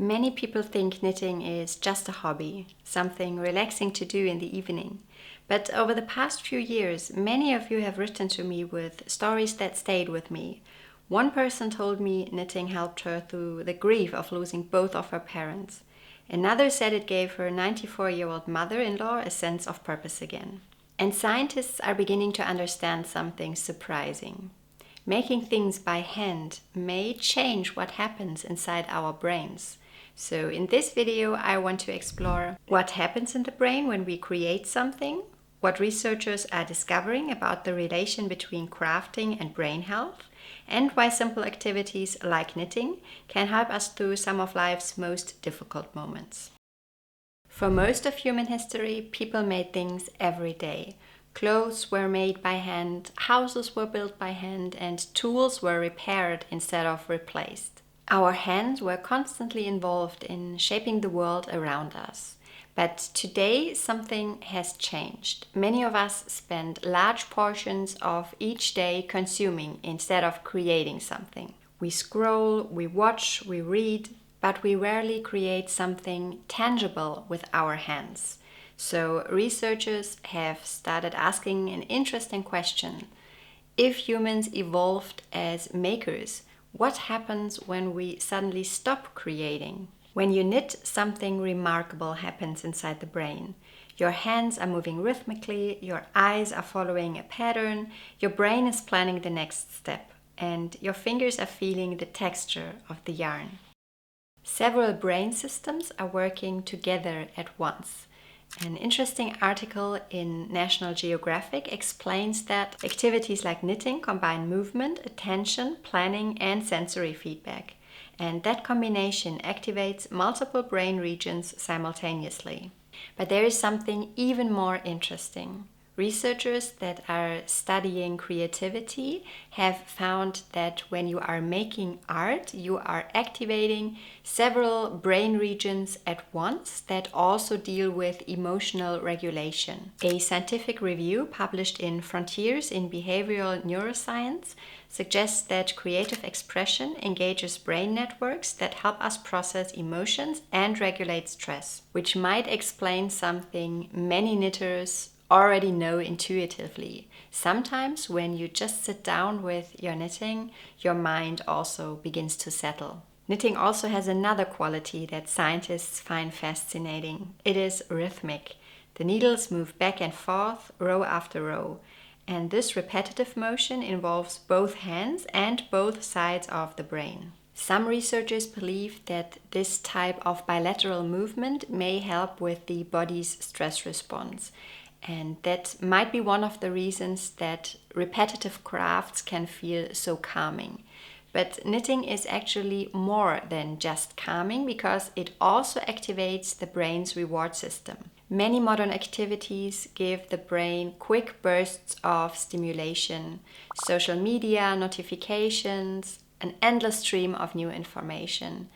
Many people think knitting is just a hobby, something relaxing to do in the evening. But over the past few years, many of you have written to me with stories that stayed with me. One person told me knitting helped her through the grief of losing both of her parents. Another said it gave her 94-year-old mother-in-law a sense of purpose again. And scientists are beginning to understand something surprising. Making things by hand may change what happens inside our brains. So in this video, I want to explore what happens in the brain when we create something, what researchers are discovering about the relation between crafting and brain health, and why simple activities like knitting can help us through some of life's most difficult moments. For most of human history, people made things every day. Clothes were made by hand, houses were built by hand, and tools were repaired instead of replaced. Our hands were constantly involved in shaping the world around us. But today something has changed. Many of us spend large portions of each day consuming instead of creating something. We scroll, we watch, we read, but we rarely create something tangible with our hands. So researchers have started asking an interesting question. If humans evolved as makers, what happens when we suddenly stop creating? When you knit, something remarkable happens inside the brain. Your hands are moving rhythmically, your eyes are following a pattern, your brain is planning the next step, and your fingers are feeling the texture of the yarn. Several brain systems are working together at once. An interesting article in National Geographic explains that activities like knitting combine movement, attention, planning, and sensory feedback. And that combination activates multiple brain regions simultaneously. But there is something even more interesting. Researchers that are studying creativity have found that when you are making art, you are activating several brain regions at once that also deal with emotional regulation. A scientific review published in Frontiers in Behavioral Neuroscience suggests that creative expression engages brain networks that help us process emotions and regulate stress, which might explain something many knitters already know intuitively. Sometimes when you just sit down with your knitting, your mind also begins to settle. Knitting also has another quality that scientists find fascinating. It is rhythmic. The needles move back and forth, row after row. And this repetitive motion involves both hands and both sides of the brain. Some researchers believe that this type of bilateral movement may help with the body's stress response. And that might be one of the reasons that repetitive crafts can feel so calming. But knitting is actually more than just calming because it also activates the brain's reward system. Many modern activities give the brain quick bursts of stimulation, social media, notifications, an endless stream of new information.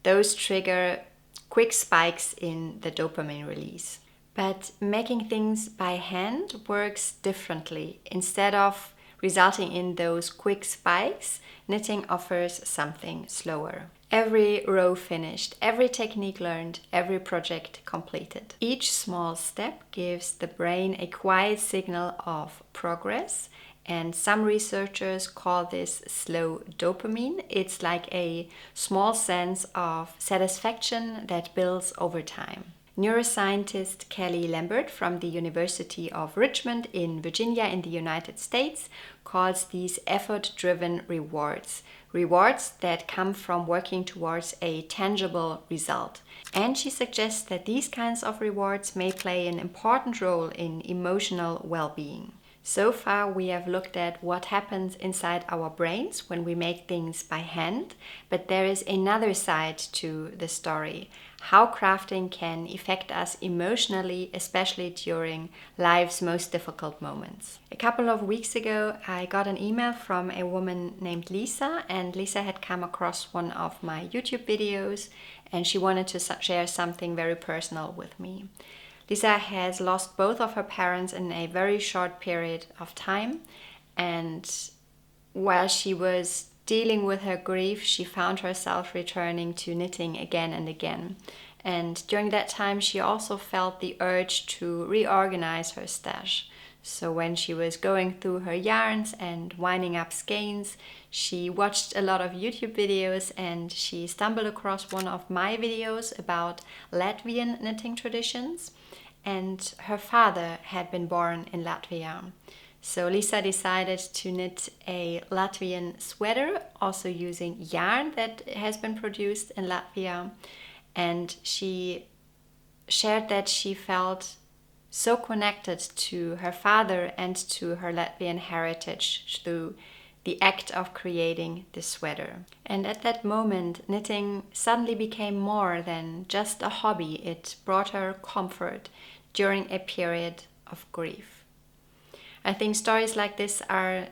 Those trigger quick spikes in the dopamine release. But making things by hand works differently. Instead of resulting in those quick spikes, knitting offers something slower. Every row finished, every technique learned, every project completed. Each small step gives the brain a quiet signal of progress, and some researchers call this slow dopamine. It's like a small sense of satisfaction that builds over time. Neuroscientist Kelly Lambert from the University of Richmond in Virginia in the United States calls these effort-driven rewards, rewards that come from working towards a tangible result. And she suggests that these kinds of rewards may play an important role in emotional well-being. So far, we have looked at what happens inside our brains when we make things by hand, but there is another side to the story. How crafting can affect us emotionally, especially during life's most difficult moments. A couple of weeks ago, I got an email from a woman named Lisa, and Lisa had come across one of my YouTube videos, and she wanted to share something very personal with me. Lisa has lost both of her parents in a very short period of time, and while she was dealing with her grief, she found herself returning to knitting again and again. And during that time, she also felt the urge to reorganize her stash. So when she was going through her yarns and winding up skeins, she watched a lot of YouTube videos, and she stumbled across one of my videos about Latvian knitting traditions. And her father had been born in Latvia. So Lisa decided to knit a Latvian sweater, also using yarn that has been produced in Latvia. And she shared that she felt so connected to her father and to her Latvian heritage through the act of creating the sweater. And at that moment, knitting suddenly became more than just a hobby. It brought her comfort during a period of grief. I think stories like this are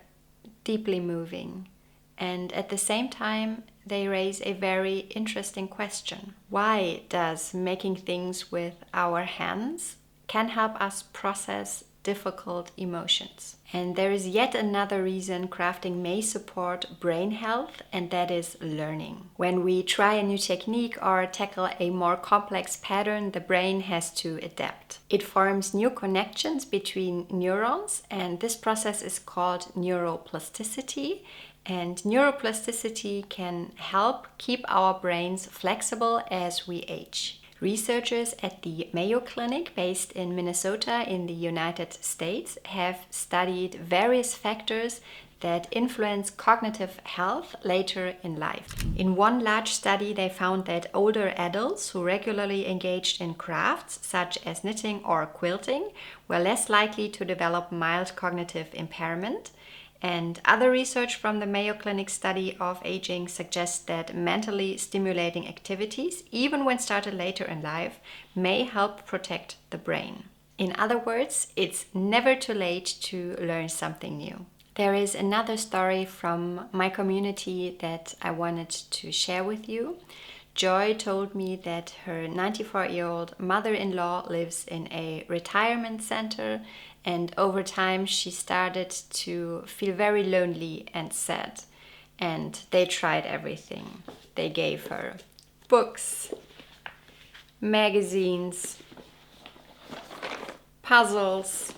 deeply moving, and at the same time, they raise a very interesting question. Why does making things with our hands can help us process difficult emotions? And there is yet another reason crafting may support brain health, and that is learning. When we try a new technique or tackle a more complex pattern, the brain has to adapt. It forms new connections between neurons, and this process is called neuroplasticity. And neuroplasticity can help keep our brains flexible as we age. Researchers at the Mayo Clinic, based in Minnesota in the United States, have studied various factors that influence cognitive health later in life. In one large study, they found that older adults who regularly engaged in crafts, such as knitting or quilting, were less likely to develop mild cognitive impairment. And other research from the Mayo Clinic study of aging suggests that mentally stimulating activities, even when started later in life, may help protect the brain. In other words, it's never too late to learn something new. There is another story from my community that I wanted to share with you. Joy told me that her 94-year-old mother-in-law lives in a retirement center, and over time she started to feel very lonely and sad. And they tried everything. They gave her books, magazines, puzzles,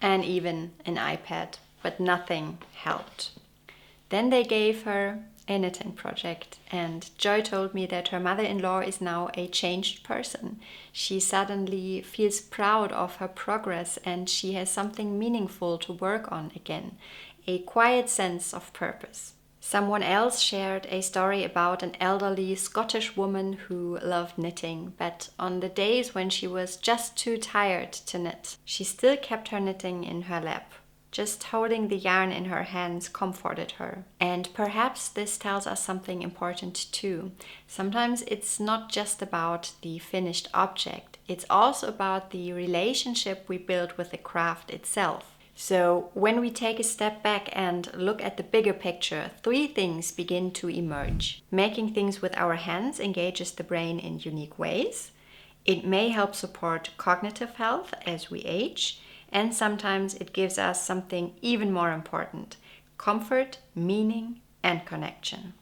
and even an iPad, but nothing helped. Then they gave her a knitting project, and Joy told me that her mother-in-law is now a changed person. She suddenly feels proud of her progress, and she has something meaningful to work on again, a quiet sense of purpose. Someone else shared a story about an elderly Scottish woman who loved knitting, but on the days when she was just too tired to knit, she still kept her knitting in her lap. Just holding the yarn in her hands comforted her. And perhaps this tells us something important too. Sometimes it's not just about the finished object, it's also about the relationship we build with the craft itself. So when we take a step back and look at the bigger picture, 3 things begin to emerge. Making things with our hands engages the brain in unique ways. It may help support cognitive health as we age. And sometimes it gives us something even more important: comfort, meaning, and connection.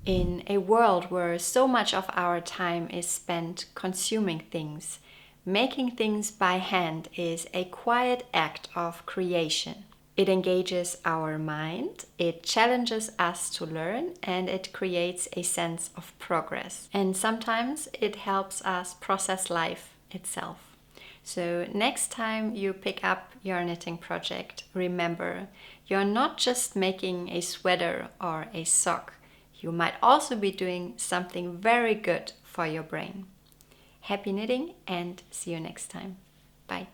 In a world where so much of our time is spent consuming things, making things by hand is a quiet act of creation. It engages our mind, it challenges us to learn, and it creates a sense of progress. And sometimes it helps us process life itself. So next time you pick up your knitting project, remember, you're not just making a sweater or a sock. You might also be doing something very good for your brain. Happy knitting, and see you next time. Bye.